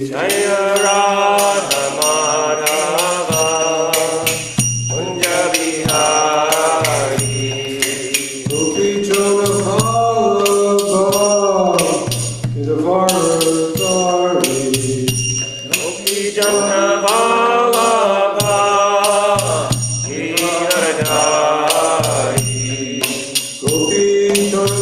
Jaya Radha Madhava Kunja Bihari Gopi Jana Bhagava Gopi Jana Bhagava Giradhari Gopi Jana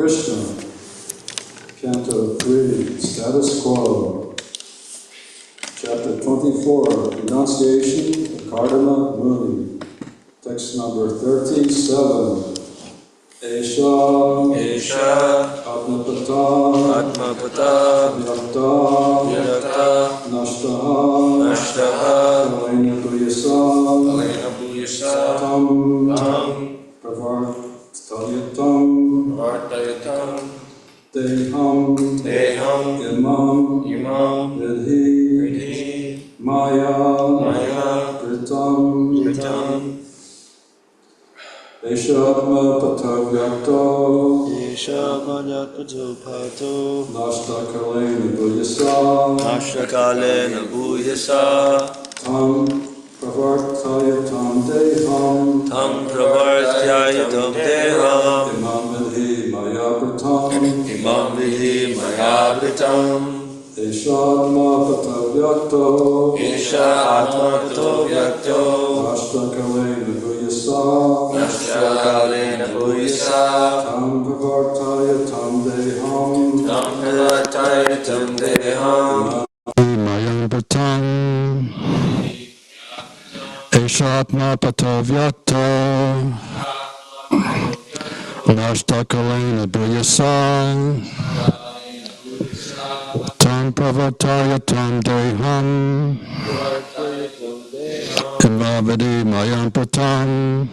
Krishna Canto 3, Status Quo, Chapter 24, Renunciation of Kardama Muni, text number 37. Esha Atmapata Vyakta Nashtaha Kalena Buyasa Tam Pravartayatam Deham Imam Vidhi Maya Pritam Eshatma Patavyakto Nashtakalena Buyasa Tam Pravartayatam Deham Imam Vidhi Maya Pritam Eshatma Patavyakto Nashtakalena Buyasa Tam Pravartayatam Deham Maya Pritam Eshatma Patavyakto Nashtakalena Buyasa Tam Pravartayatam Deham Imavadi Mayam Pratam.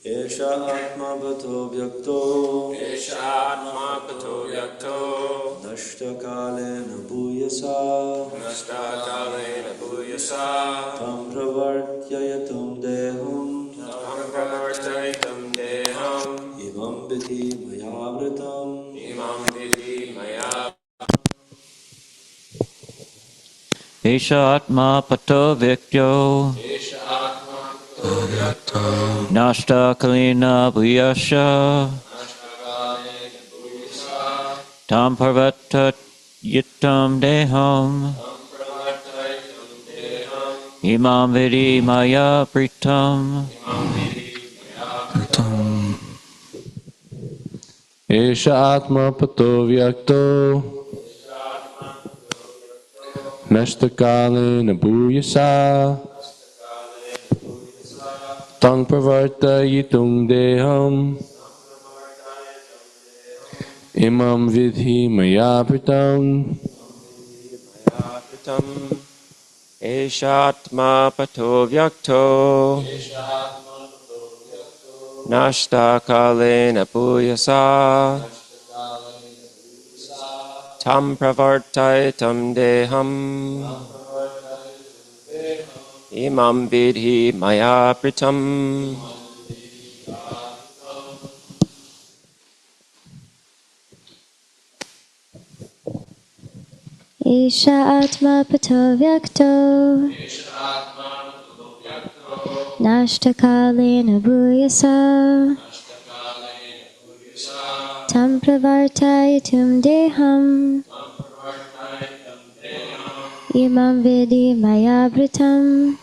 Esha Atma Bhato Vyakto Nashtakalena Bhuyasa Tam Pravartyayatum Deham Imam Vidhi Mayavritam Esha Atma Pato Vyakto Nashta Kalina Bhuyasha Tam Parvata Yitam Deham Imam Vidi Maya Pritam Esha Atma Pato Vyakto Nashtakale Nabuyasa Tang Pravarta Yitung Deham Imam Vidhi Maya Pritam Eshatma Pato Vyakto Nashta Kalena Buyasa Tam Pravartayatam Deham Imam Vidhi Maya Pritam Esha Atma Pato Vyakto Nashtakalena Bhuyasa Tam Pravartayatum Deham Imam Vidhi Maya Pritam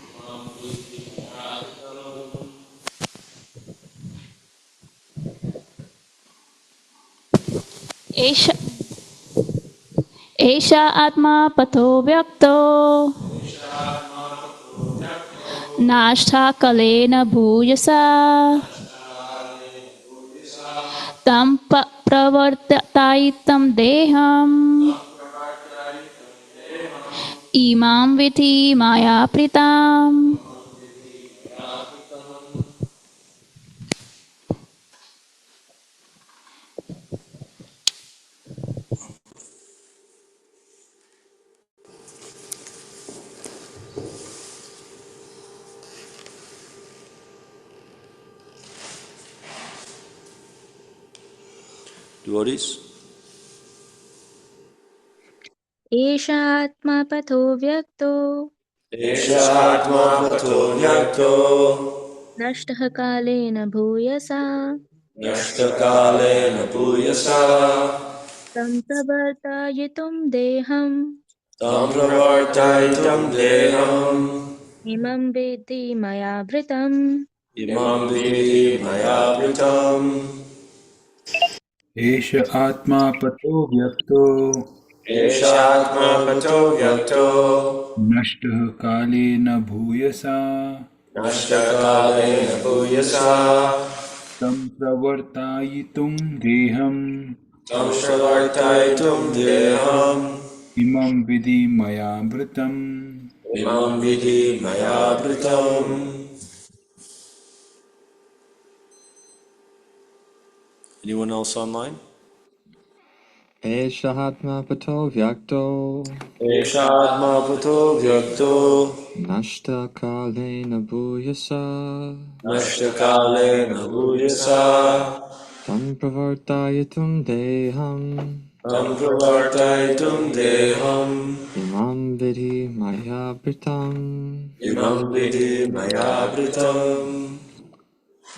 Esha Atma Pato Vyakto Nashta Kalena Bhuyasa Tam Pravartaitam Deham Imam Vidhi Maya Pritam Devotees, Esha Atma Pato Vyakto Eshatma Pato Vyakto Nashtakalena Bhuyasa Nashtakalena Bhuyasa Tam Pravartayatum Deham Tam pravartaitam deham. Imam Vidhi Maya Vritam. Imam vidhi maya vritam. एष आत्मा पतो व्यक्तो Eshatma pato vyakto. नष्टः कालेन भूयसा Nashtakalena bhuyasa. तं प्रवर्तायितुं देहम् Tam pravartaitum deham. इमं विधि मयावृतम् Imam vidhi maya vritam. Anyone else online? Eshatma pato vyakto Eshatma pato vyakto. nashta kalena bhuyasa Nashtakalena bhuyasa. tam pravartayatum deham Tam pravartaitum deham. imam vidhi maya britam. Imam vidhi maya vritam.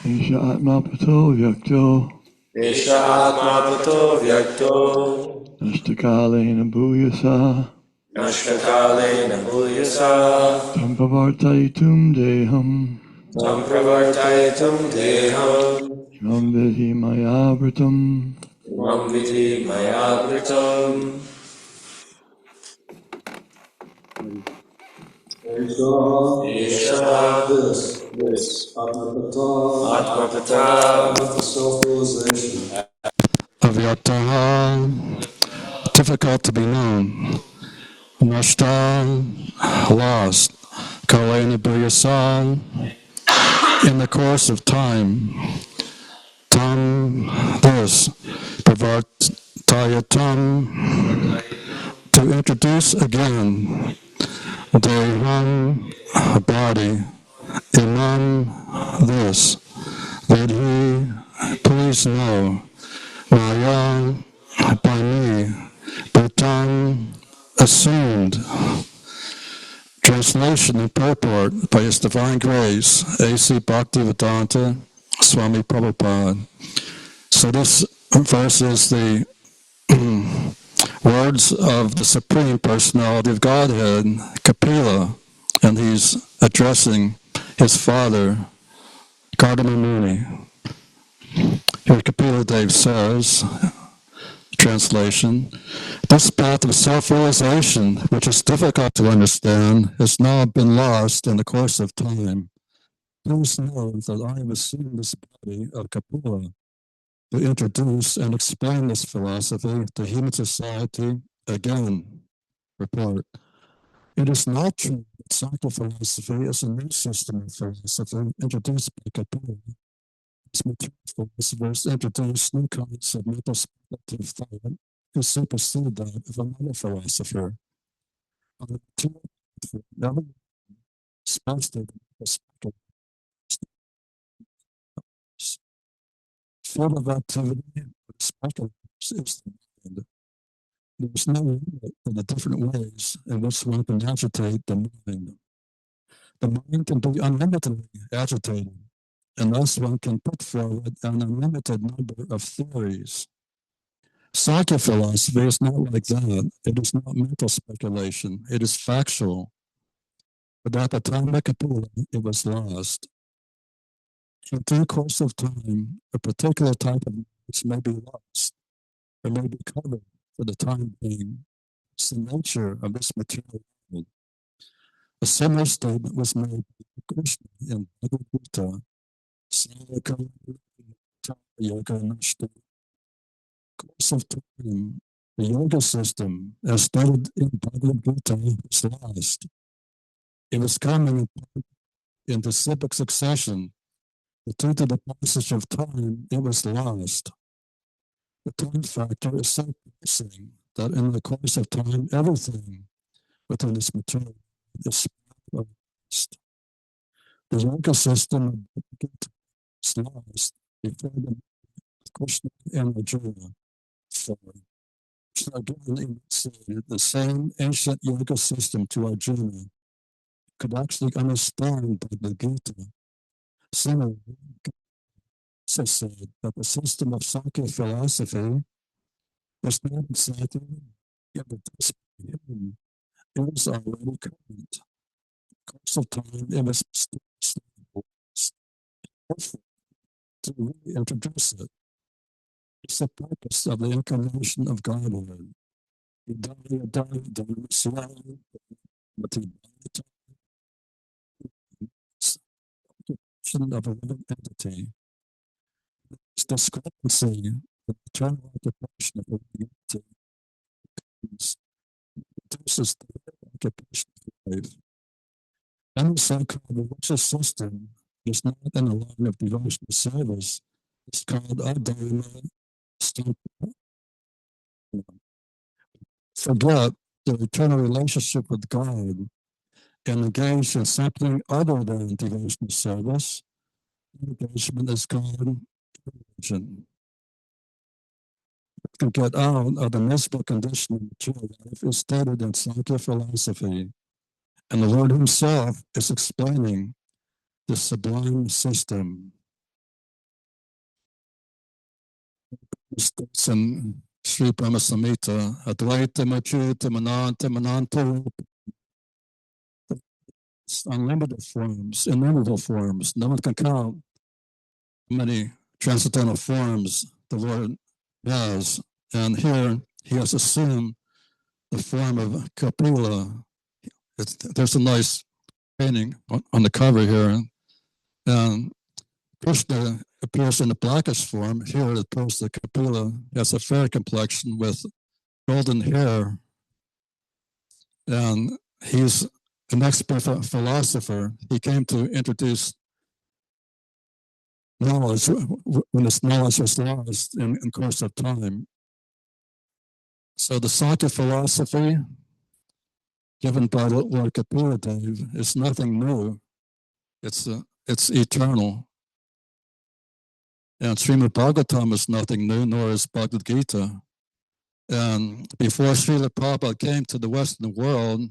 Eshatma pato vyakto Esha atma pato vyakto. Nashtakalena bhuyasa Nashtakalena bhuyasa. Tampavartaitum deham Tam pravartaitum deham. Imam vidhi mayavritam. Imam vidhi maya vritam. Esha this Atmapata self-realization. Avyaktaha, difficult to be known. Nashta, lost. Kalena bhuyasa, in the course of time. Tam, this. Pravartayatam, to introduce again. Deham, body. Imam, this. Vidhi, please know. Maya, by me. Bhutan, assumed. Translation and purport by His Divine Grace, A.C. Bhaktivedanta Swami Prabhupada. So this verse is the words of the Supreme Personality of Godhead, Kapila, and he's addressing his father, Gardama Muni. Here Kapila Dev says, translation, this path of self-realization, which is difficult to understand, has now been lost in the course of time. Please know that I have assumed this body of Kapila to introduce and explain this philosophy to human society again. Report. It is not true that Sankhya philosophy is a new system of philosophy introduced by Kapila. As material philosophers introduce new kinds of mental speculative thought who supersede that of another philosopher. On the material platform, never supposed to be speculative field of activity of speculators is the mind. There's no limit to the different ways in which one can agitate the mind. The mind can be unlimitedly agitated, and thus one can put forward an unlimited number of theories. Sankhya philosophy is not like that. It is not mental speculation. It is factual. But at the time of Kapila, it was lost. In due course of time, a particular type of knowledge may be lost or may be covered for the time being. It's the nature of this material world. A similar statement was made by Krishna in Bhagavad Gita. Yoga Nashta. Course of time, the yoga system, as stated in Bhagavad Gita, was lost. It was coming in disciplic succession, but due to the passage of time, it was lost. The time factor is so pressing that in the course of time, everything within this material is lost. The yoga system of Gita is lost before the Krishna and Arjuna. So again, the same ancient yoga system to Arjuna could actually understand the Gita. Similarly, also said that the system of Sankhya philosophy was not exactly in the him. is already current. Course of time, it was to reintroduce it. It's the purpose of the incarnation of Godhead. Of a living entity. This discrepancy, the eternal occupation of a living entity, reduces the occupation of life. Any so-called religious system is not in a line of devotional service. It's called adharma. Forget the eternal relationship with God and engage in something other than devotional service. Engagement is called religion. To get out of the miserable condition of material life is stated in Sankhya philosophy, and the Lord Himself is explaining this sublime system. He states in Sri Brahma Samhita, Advaita Machyuta Mananta Mananta, unlimited forms, innumerable forms. No one can count how many transcendental forms the Lord has. And here He has assumed the form of Kapila. There's a nice painting on the cover here. And Krishna appears in the blackish form. Here it appears that Kapila has a fair complexion with golden hair. And he's an expert philosopher. He came to introduce knowledge when this knowledge was lost in course of time. So the Sankhya philosophy given by Lord Kapila Dev is nothing new. It's eternal. And Srimad Bhagavatam is nothing new, nor is Bhagavad Gita. And before Srila Prabhupada came to the Western world,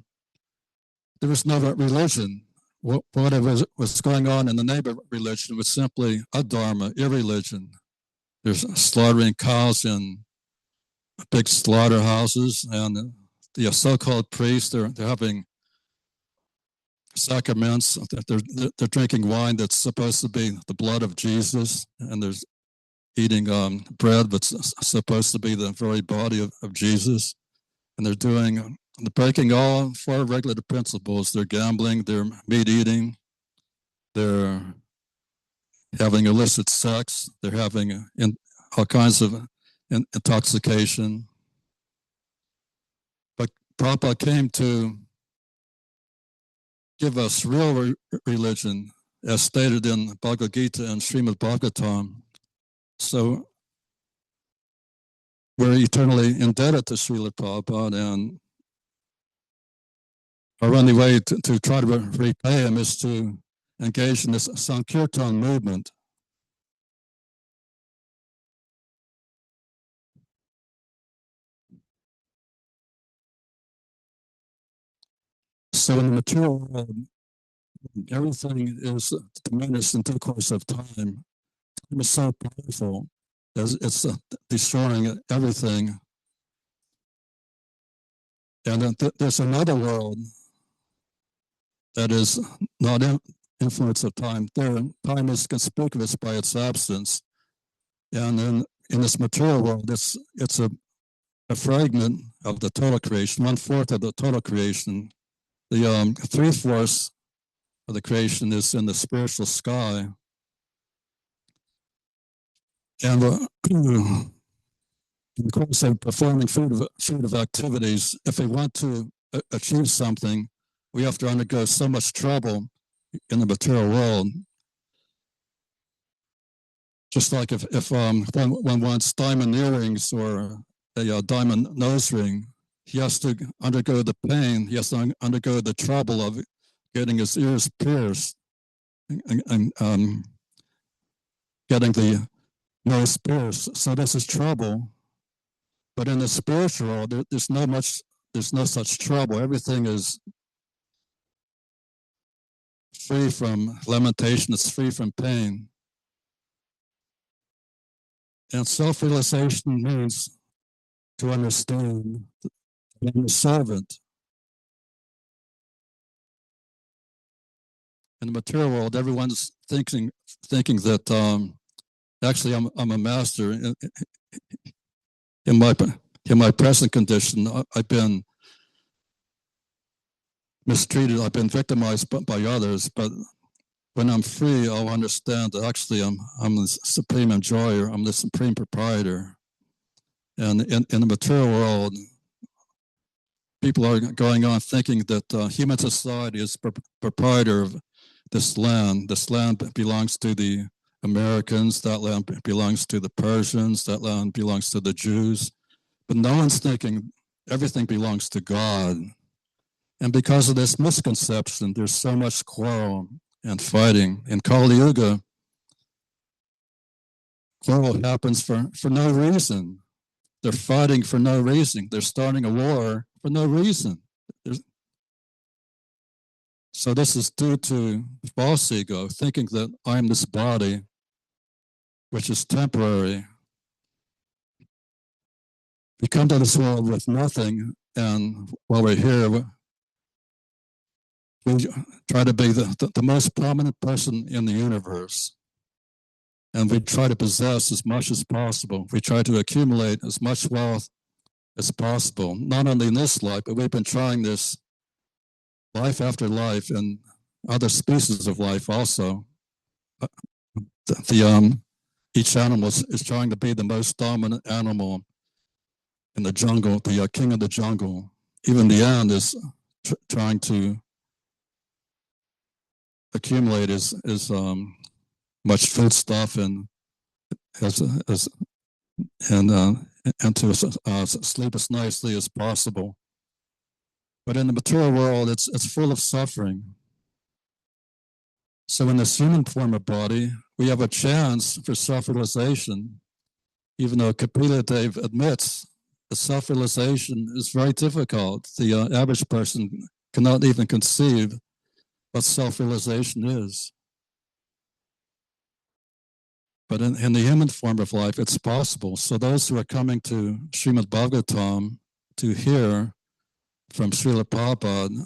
there was no religion. Whatever was going on in the name of religion was simply adharma, irreligion. There's slaughtering cows in big slaughterhouses, and the so-called priests, they're having sacraments. They're drinking wine that's supposed to be the blood of Jesus, and there's eating bread that's supposed to be the very body of Jesus. And they're breaking all four regulative principles. They're gambling, they're meat eating, they're having illicit sex, they're having all kinds of intoxication. But Prabhupada came to give us real religion, as stated in Bhagavad Gita and Srimad Bhagavatam. So we're eternally indebted to Srila Prabhupada, and our only way to try to repay him is to engage in this Sankirtan movement. So in the material world, everything is diminished in the course of time. Time is so powerful, it's destroying everything. And there's another world that is not influence of time. There, time is conspicuous by its absence. And in this material world, it's a fragment of the total creation, 1/4 of the total creation. The 3/4 of the creation is in the spiritual sky. And in the course of performing fruitive activities, if we want to achieve something, we have to undergo so much trouble in the material world. Just like if one wants diamond earrings or a diamond nose ring, he has to undergo the pain, he has to undergo the trouble of getting his ears pierced and getting the nose pierced. So this is trouble. But in the spiritual world, there's no such trouble. Everything is free from lamentation, it's free from pain. And self-realization means to understand that I'm a servant. in the material world, everyone's thinking that actually I'm a master. In my present condition, I've been mistreated. I've been victimized by others. But when I'm free, I'll understand that actually I'm the supreme enjoyer. I'm the supreme proprietor. And in the material world, people are going on thinking that human society is proprietor of this land. This land belongs to the Americans. That land belongs to the Persians. That land belongs to the Jews. But no one's thinking everything belongs to God. And because of this misconception, there's so much quarrel and fighting. In Kali Yuga, quarrel happens for no reason. They're fighting for no reason. They're starting a war for no reason. So this is due to false ego, thinking that I'm this body, which is temporary. We come to this world with nothing, and while we're here, we try to be the most prominent person in the universe. And we try to possess as much as possible. We try to accumulate as much wealth as possible, not only in this life, but we've been trying this life after life and other species of life also. Each animal is trying to be the most dominant animal in the jungle, the king of the jungle. Even the ant is trying to accumulate as much food stuff and to sleep as nicely as possible. But in the material world, it's full of suffering. So in this human form of body, we have a chance for self-realization, even though Kapila Dev admits that self-realization is very difficult. The average person cannot even conceive what self-realization is. But in the human form of life, it's possible. So those who are coming to Srimad Bhagavatam to hear from Srila Prabhupada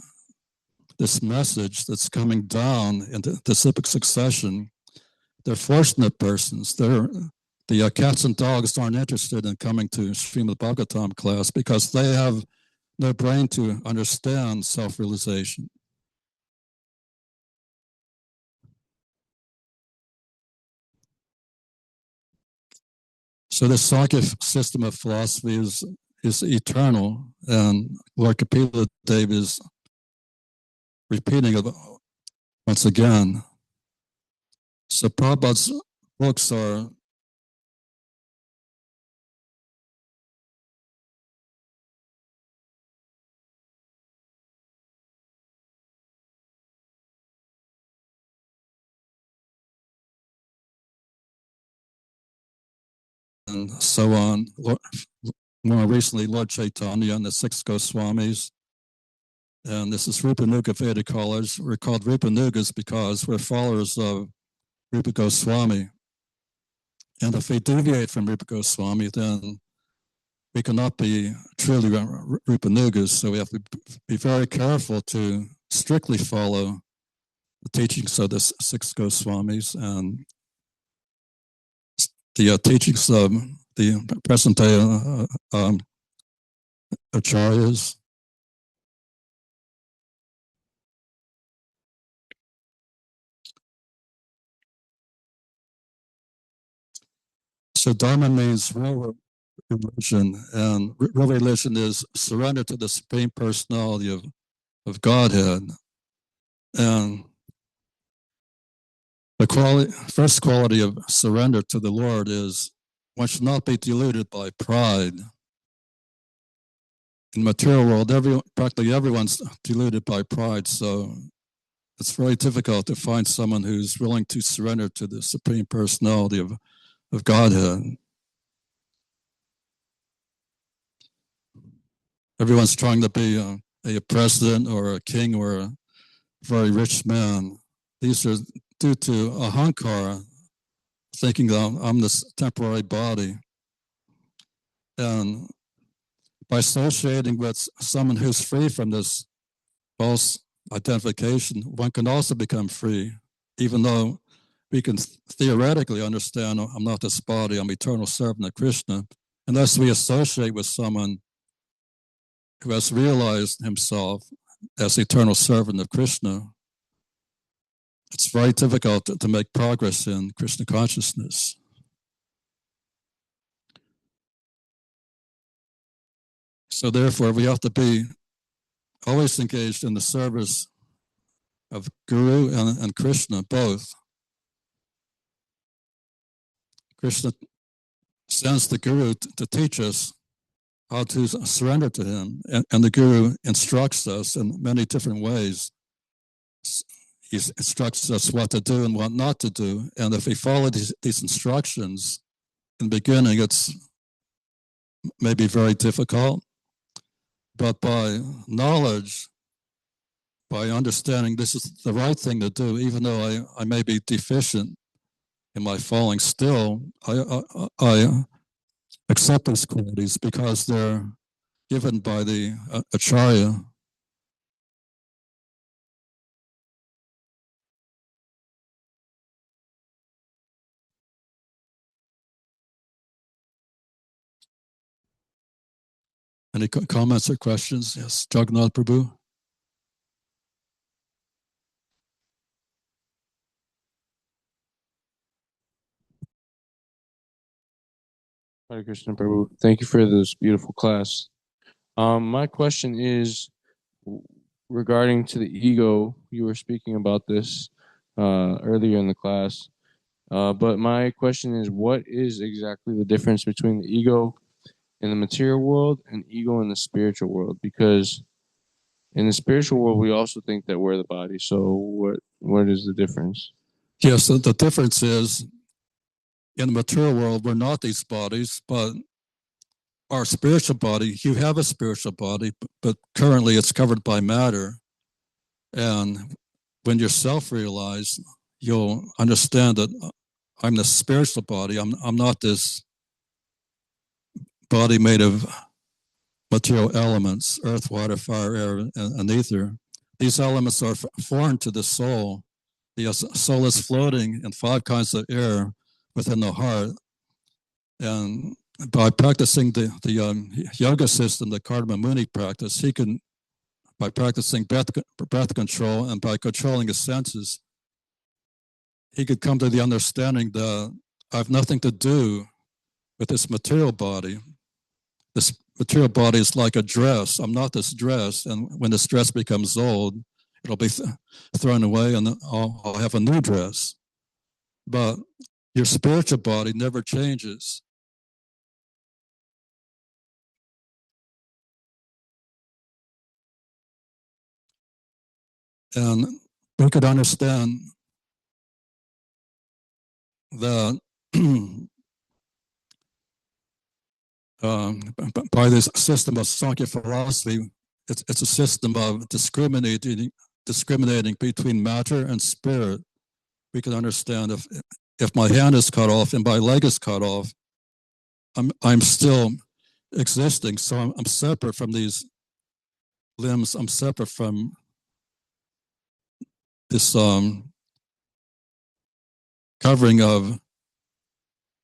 this message that's coming down in the disciplic succession, they're fortunate persons. The cats and dogs aren't interested in coming to Srimad Bhagavatam class because they have no brain to understand self-realization. So the Sankhya system of philosophy is eternal, and Lord Kapila Dev is repeating it once again. So Prabhupada's books are and so on. More recently, Lord Chaitanya and the six Goswamis. And this is Rupanuga Vedic College. We're called Rupanugas because we're followers of Rupa Goswami. And if we deviate from Rupa Goswami, then we cannot be truly Rupanugas. So we have to be very careful to strictly follow the teachings of the six Goswamis and the teachings of the present-day acharyas. So Dharma means real religion, and real religion is surrender to the Supreme Personality of Godhead. And the first quality of surrender to the Lord is one should not be deluded by pride. In the material world, practically everyone's deluded by pride, so it's very difficult to find someone who's willing to surrender to the Supreme Personality of Godhead. Everyone's trying to be a president or a king or a very rich man. These are due to ahankara, thinking that I'm this temporary body. And by associating with someone who's free from this false identification, one can also become free, even though we can theoretically understand, I'm not this body, I'm eternal servant of Krishna, unless we associate with someone who has realized himself as eternal servant of Krishna. It's very difficult to make progress in Krishna consciousness. So therefore, we have to be always engaged in the service of Guru and Krishna, both. Krishna sends the Guru to teach us how to surrender to him, and the Guru instructs us in many different ways. He instructs us what to do and what not to do, and if we follow these instructions, in the beginning it's maybe very difficult, but by knowledge, by understanding this is the right thing to do, even though I may be deficient in my following, still I accept these qualities because they're given by the Acharya. Any comments or questions? Yes, Jagannath Prabhu. Hare Krishna Prabhu. Thank you for this beautiful class. My question is regarding to the ego. You were speaking about this earlier in the class. But my question is, what is exactly the difference between the ego in the material world and ego in the spiritual world? Because in the spiritual world, we also think that we're the body. So what is the difference? Yes, the difference is in the material world, we're not these bodies, but our spiritual body, you have a spiritual body, but currently it's covered by matter. And when you're self-realized, you'll understand that I'm the spiritual body. I'm not this body made of material elements, earth, water, fire, air, and ether. These elements are foreign to the soul. The soul is floating in 5 kinds of air within the heart. And by practicing the yoga system, the Karma Muni practice, he can, by practicing breath control and by controlling his senses, he could come to the understanding that I have nothing to do with this material body. This material body is like a dress. I'm not this dress. And when this dress becomes old, it'll be thrown away and I'll have a new dress. But your spiritual body never changes. And we could understand that by this system of Sankhya philosophy, it's a system of discriminating between matter and spirit. We can understand if my hand is cut off and my leg is cut off, I'm still existing. So I'm separate from these limbs. I'm separate from this covering of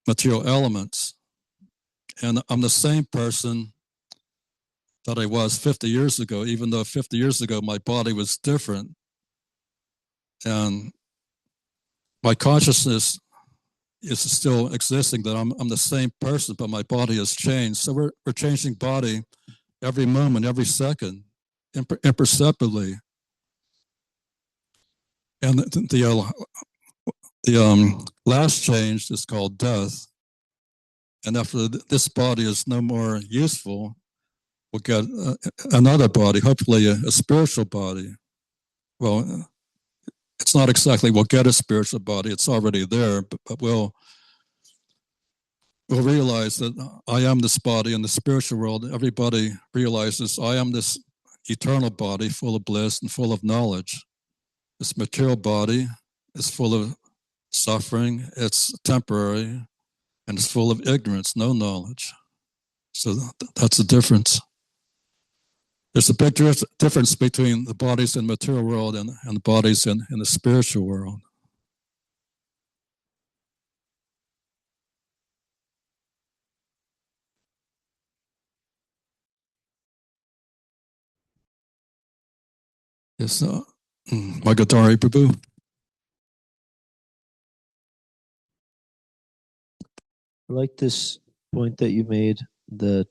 material elements. And I'm the same person that I was 50 years ago, even though 50 years ago my body was different. And my consciousness is still existing, that I'm the same person, but my body has changed. So we're changing body every moment, every second, imperceptibly. And the last change is called death. And after this body is no more useful, we'll get another body, hopefully a spiritual body. Well, it's not exactly we'll get a spiritual body, it's already there, but we'll realize that I am this body in the spiritual world. Everybody realizes I am this eternal body full of bliss and full of knowledge. This material body is full of suffering, it's temporary, and it's full of ignorance, no knowledge. So that's the difference. there's a big difference between the bodies in the material world and the bodies in the spiritual world. Yes, Bhagavad Prabhu. I like this point that you made, that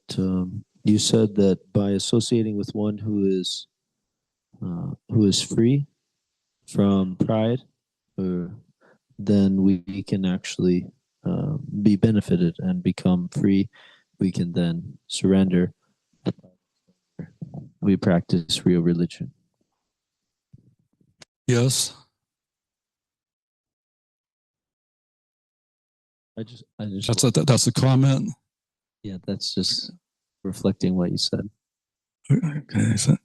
you said that by associating with one who is free from pride, then we can actually be benefited and become free. We can then surrender. We practice real religion. Yes. I just that's a comment. Yeah, that's just reflecting what you said. Okay. So,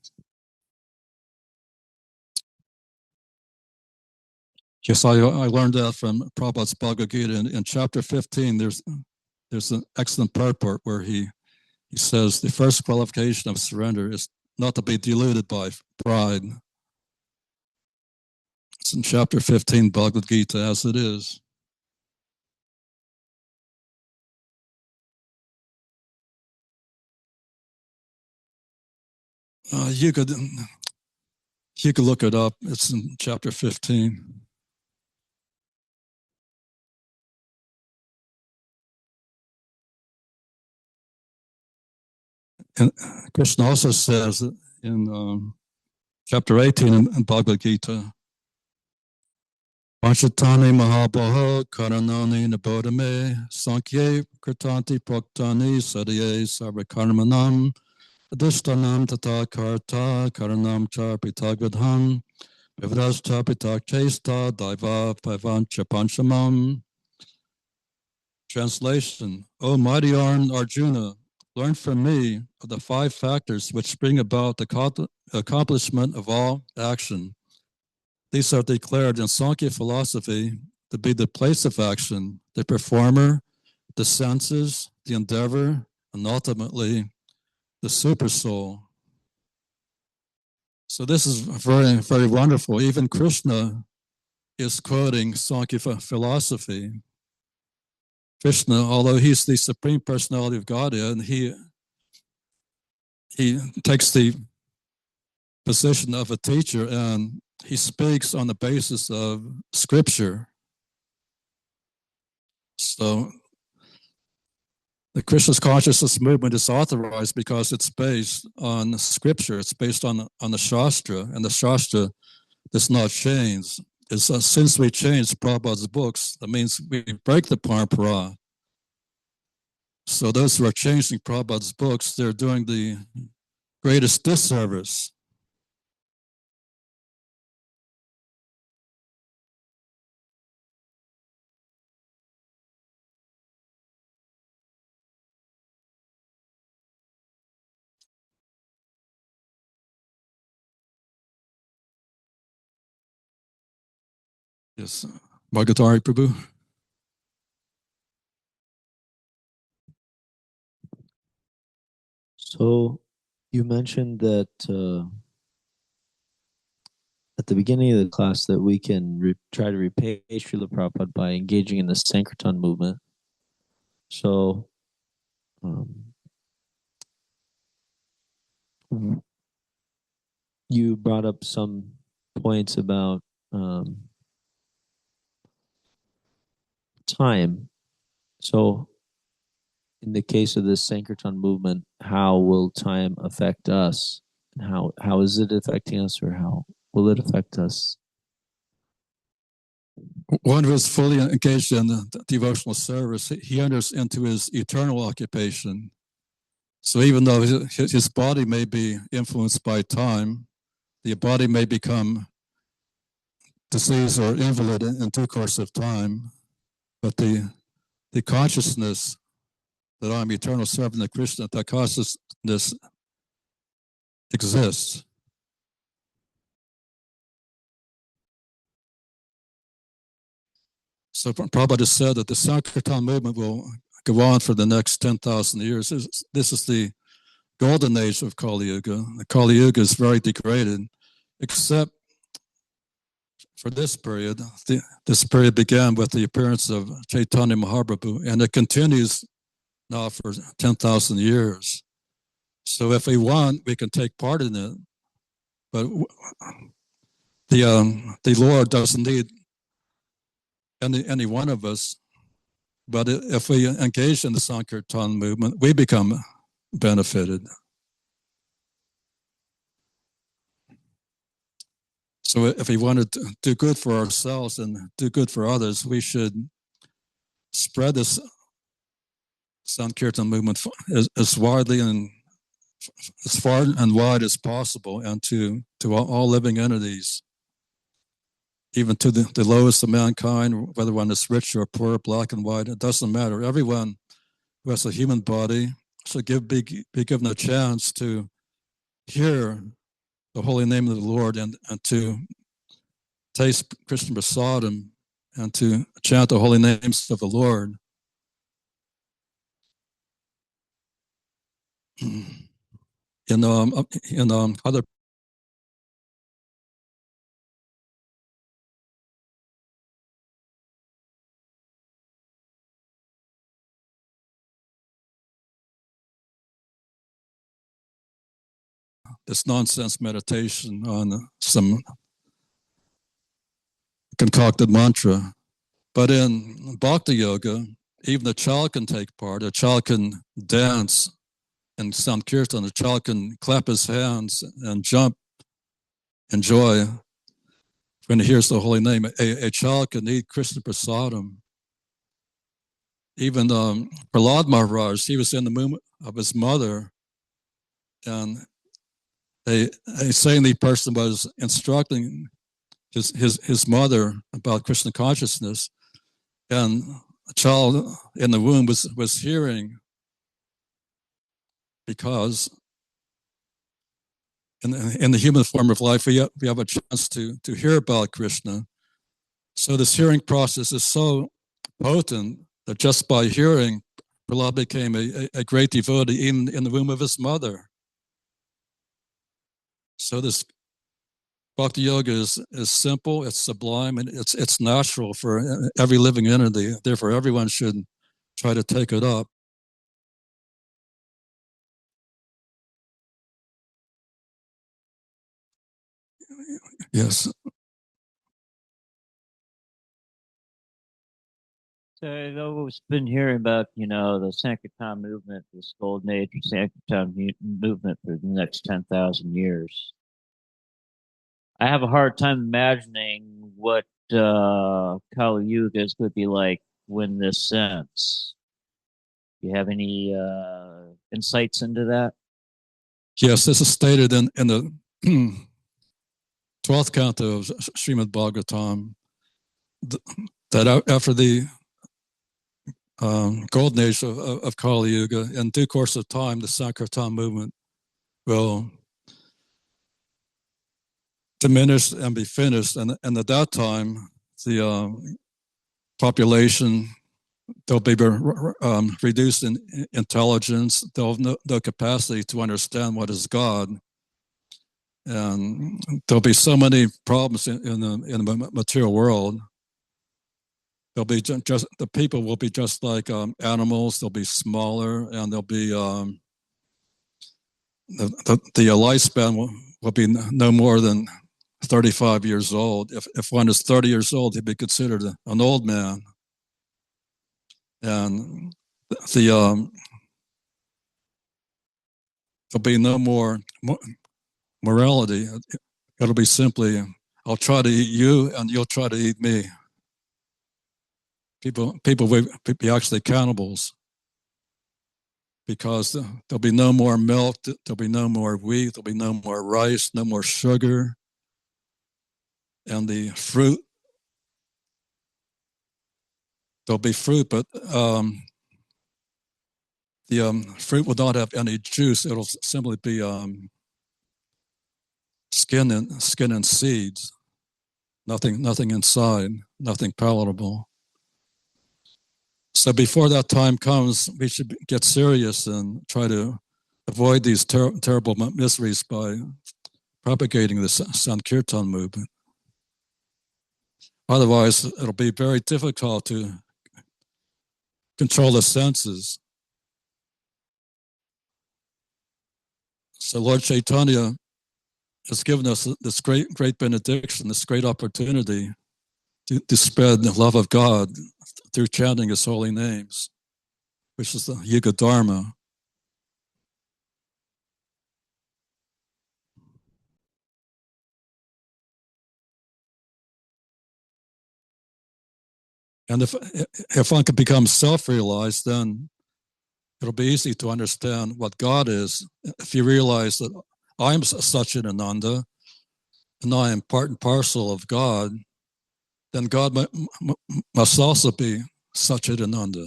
yes, I learned that from Prabhupada's Bhagavad Gita in chapter 15. There's an excellent purport where he says the first qualification of surrender is not to be deluded by pride. It's in chapter 15 Bhagavad Gita as it is. You could look it up. It's in chapter 15. And Krishna also says in chapter 18 in Bhagavad Gita, Panchatani Mahabaho Karanani Nabodhame Sankhye Kritanti Praktani Sadhye Sarvakarmanam Adishtanam Tata Karta Karanam Cha Pitagvadham Vivrashta Pitak Chesta Daiva Pavancha Panchamam. Translation: O mighty Arjuna, learn from me of the 5 factors which bring about the accomplishment of all action. These are declared in Sankhya philosophy to be the place of action, the performer, the senses, the endeavor, and ultimately the super soul. So this is very, very wonderful. Even Krishna is quoting Sankhya philosophy. Krishna, although he's the Supreme Personality of Godhead, and he takes the position of a teacher and he speaks on the basis of scripture. So the Krishna's consciousness movement is authorized because it's based on scripture. It's based on the Shastra, and the Shastra does not change. It's, since we changed Prabhupada's books, that means we break the parampara. So those who are changing Prabhupada's books, they're doing the greatest disservice. Yes, Bhagavad Prabhu. So you mentioned that at the beginning of the class that we can try to repay Srila Prabhupada by engaging in the Sankirtan movement. So you brought up some points about time. So in the case of this Sankirtan movement, how will time affect us? And how is it affecting us, or how will it affect us? One who is fully engaged in the devotional service, he enters into his eternal occupation. So even though his body may be influenced by time, the body may become diseased or invalid in due course of time, but the consciousness that I'm eternal servant of Krishna, that consciousness exists. So Prabhupada said that the Sankirtan movement will go on for the next 10,000 years. This is the golden age of Kali Yuga. The Kali Yuga is very degraded, except for this period. This period began with the appearance of Chaitanya Mahaprabhu, and it continues now for 10,000 years. So if we want, we can take part in it. But the Lord doesn't need any one of us. But if we engage in the Sankirtan movement, we become benefited. So if we want to do good for ourselves and do good for others, we should spread this Sankirtan movement as widely and as far and wide as possible, and to all living entities, even to the lowest of mankind, whether one is rich or poor, black and white, it doesn't matter. Everyone who has a human body should be given a chance to hear the holy name of the Lord and to taste Krishna Prasadam and to chant the holy names of the Lord. In other this nonsense meditation on some concocted mantra. But in Bhakti Yoga, even a child can take part. A child can dance in Sankirtan. A child can clap his hands and jump in joy when he hears the holy name. A child can eat Krishna Prasadam. Even Prahlad Maharaj, he was in the womb of his mother, and a saintly person was instructing his mother about Krishna consciousness, and a child in the womb was hearing, because in the human form of life we have a chance to hear about Krishna. So this hearing process is so potent that just by hearing, Prahlad became a great devotee in the womb of his mother. So this Bhakti Yoga is simple, it's sublime, and it's natural for every living entity. Therefore, everyone should try to take it up. Yes. So I've always been hearing about, the Sankirtan movement, this golden age of Sankirtan movement for the next 10,000 years. I have a hard time imagining what Kali Yuga is going to be like when this ends. Do you have any insights into that? Yes, this is stated in the 12th canto of Srimad Bhagavatam, that after the golden age of Kali Yuga, in due course of time, the Sankirtan movement will diminish and be finished. And at that time, the population, they'll be reduced in intelligence. They'll have no capacity to understand what is God. And there'll be so many problems in the material world. They'll be just the people will be just like animals. They'll be smaller, and they'll be the lifespan will be no more than 35 years old. If one is 30 years old, he'd be considered an old man. And there'll be no more morality. It'll be simply, I'll try to eat you, and you'll try to eat me. People will be actually cannibals, because there'll be no more milk, there'll be no more wheat, there'll be no more rice, no more sugar, and the fruit, there'll be fruit, but the fruit will not have any juice. It'll simply be skin and seeds, nothing inside, nothing palatable. So before that time comes, we should get serious and try to avoid these terrible miseries by propagating the Sankirtan movement. Otherwise, it'll be very difficult to control the senses. So Lord Chaitanya has given us this great benediction, this great opportunity to spread the love of God through chanting His holy names, which is the Yuga Dharma. And if one can become self-realized, then it'll be easy to understand what God is. If you realize that I'm Satchidananda and I am part and parcel of God, then God must also be Satchidananda.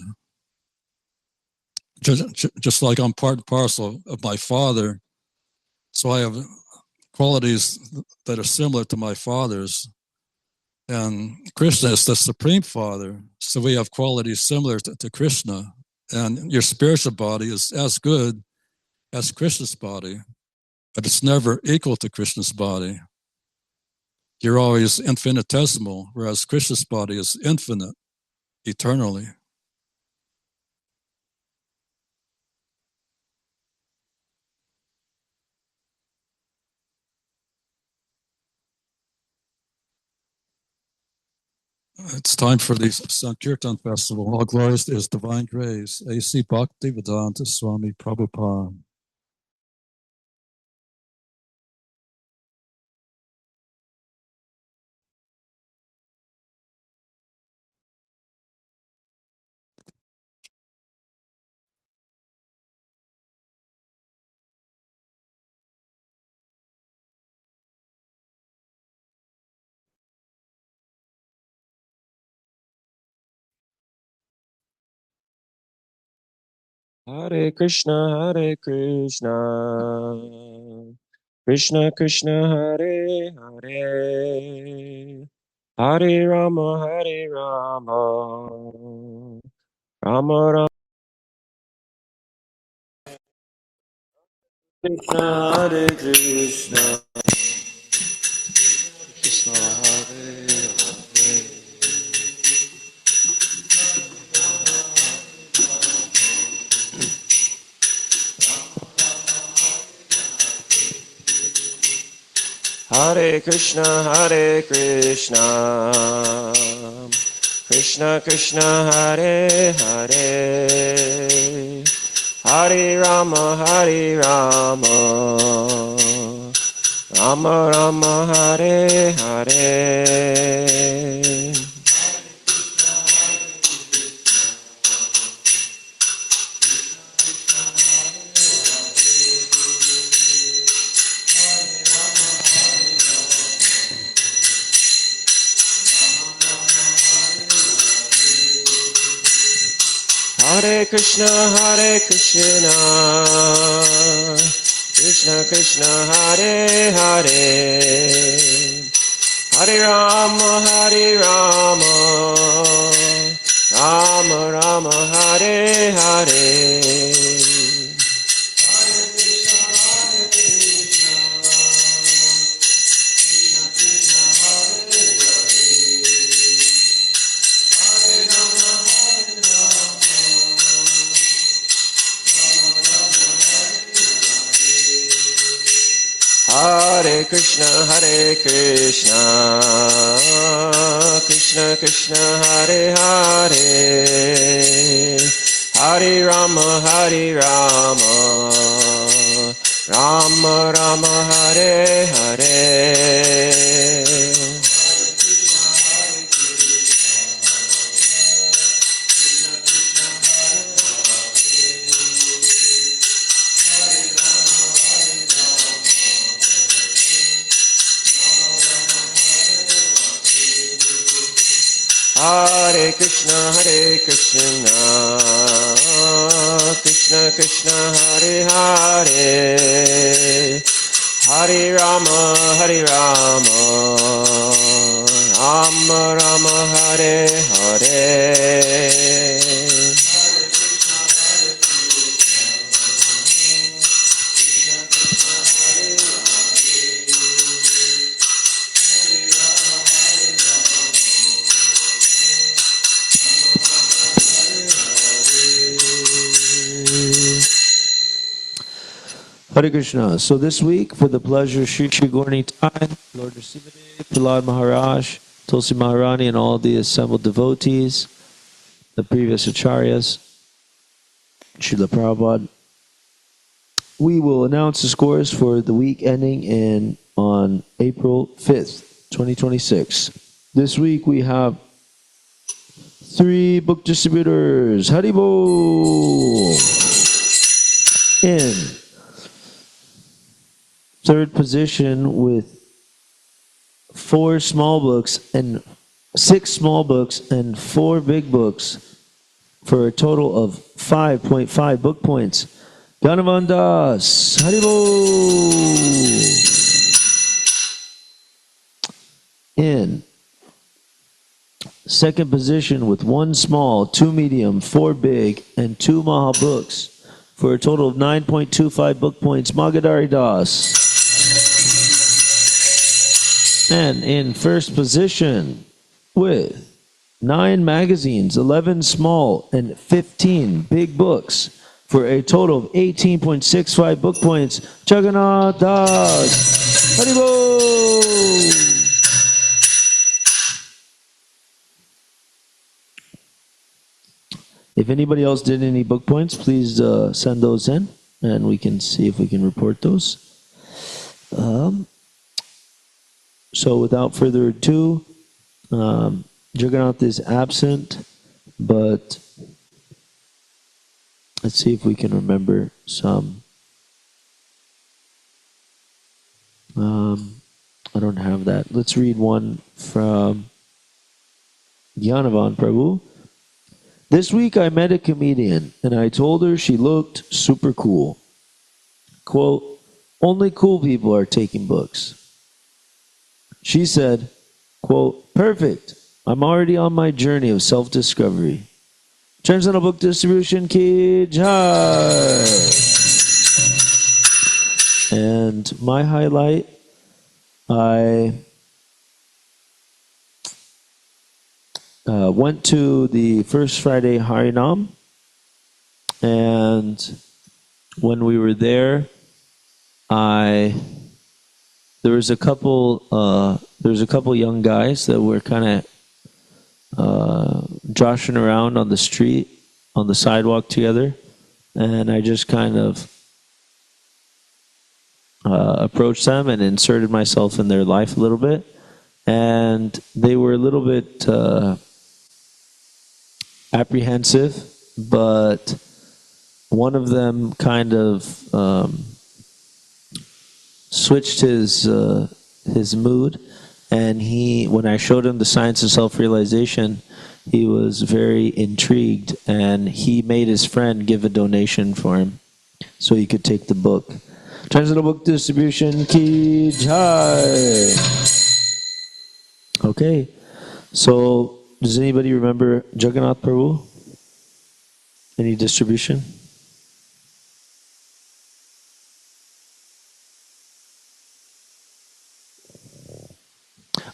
Just like I'm part and parcel of my Father, so I have qualities that are similar to my Father's. And Krishna is the Supreme Father, so we have qualities similar to Krishna. And your spiritual body is as good as Krishna's body, but it's never equal to Krishna's body. You're always infinitesimal, whereas Krishna's body is infinite, eternally. It's time for the Sankirtan Festival. All glories to His Divine Grace. A.C. Bhaktivedanta Swami Prabhupada. Hare Krishna, Krishna Krishna, Hare Hare, Hare Rama, Rama Rama, Krishna, Hare Krishna, Krishna Hare Hare. Hare Krishna, Krishna Krishna, Hare Hare, Hare Rama, Rama Rama, Hare Hare. Hare Krishna, Krishna Krishna, Hare Hare, Hare Rama, Rama Rama, Hare Hare. Hare Krishna, Krishna Krishna, Hare Hare, Hare Rama, Rama Rama, Hare Hare. Hare Krishna, Krishna Krishna, Hare Hare, Hare Rama, Rama Rama, Hare Hare. Hare Krishna. So this week, for the pleasure of Shri Gorni Tai, Lord Nrsimhadev, Prahlad Maharaj, Tulsi Maharani, and all the assembled devotees, the previous acharyas, Srila Prabhupada, we will announce the scores for the week ending on April 5th, 2026. This week we have 3 book distributors. Haribol! In third position with 4 small books and 6 small books and 4 big books for a total of 5.5 book points. Ganavan Das, Haribol! In second position with 1 small, 2 medium, 4 big, and 2 Maha books for a total of 9.25 book points, Magadari Das. And in first position with 9 magazines, 11 small, and 15 big books for a total of 18.65 book points, Jagannath Das. Haribol! If anybody else did any book points, please send those in, and we can see if we can report those. So without further ado, Jagannath is absent, but let's see if we can remember some. I don't have that. Let's read one from Gyanavan Prabhu. This week I met a comedian and I told her she looked super cool. Quote, only cool people are taking books. She said, quote, perfect. I'm already on my journey of self-discovery. Transcendental Book Distribution Ki Jai. And my highlight, I went to the first Friday Harinam, and when we were there, there was a couple young guys that were kind of joshing around on the street, on the sidewalk together, and I just kind of approached them and inserted myself in their life a little bit, and they were a little bit apprehensive, but one of them kind of switched his mood, and when I showed him the science of self-realization, he was very intrigued, and he made his friend give a donation for him so he could take the book. Transcendental Book Distribution Ki Jai. Okay, so does anybody remember Jagannath Prabhu? Any distribution?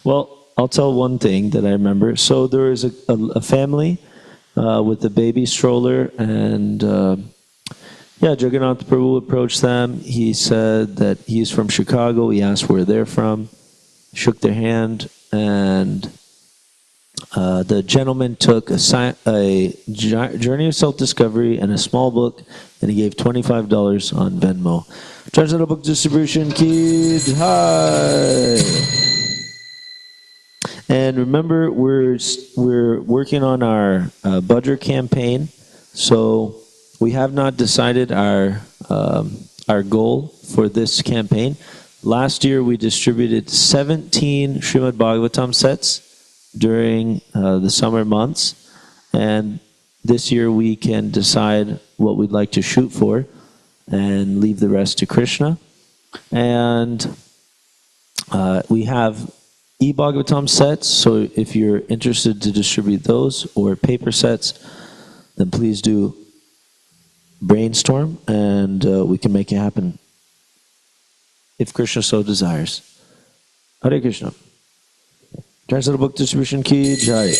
Well, I'll tell one thing that I remember. So there was a family with a baby stroller, and Jagannath Prabhu approached them. He said that he's from Chicago. He asked where they're from, shook their hand, and the gentleman took a journey of self-discovery and a small book, and he gave $25 on Venmo. Transcendental Book Distribution Ki Jai. And remember, we're working on our Budger campaign, so we have not decided our goal for this campaign. Last year, we distributed 17 Srimad Bhagavatam sets during the summer months, and this year we can decide what we'd like to shoot for and leave the rest to Krishna. And we have e-Bhagavatam sets, so if you're interested to distribute those, or paper sets, then please do brainstorm, and we can make it happen if Krishna so desires. Hare Krishna. Transcendental Book Distribution Ki Jai.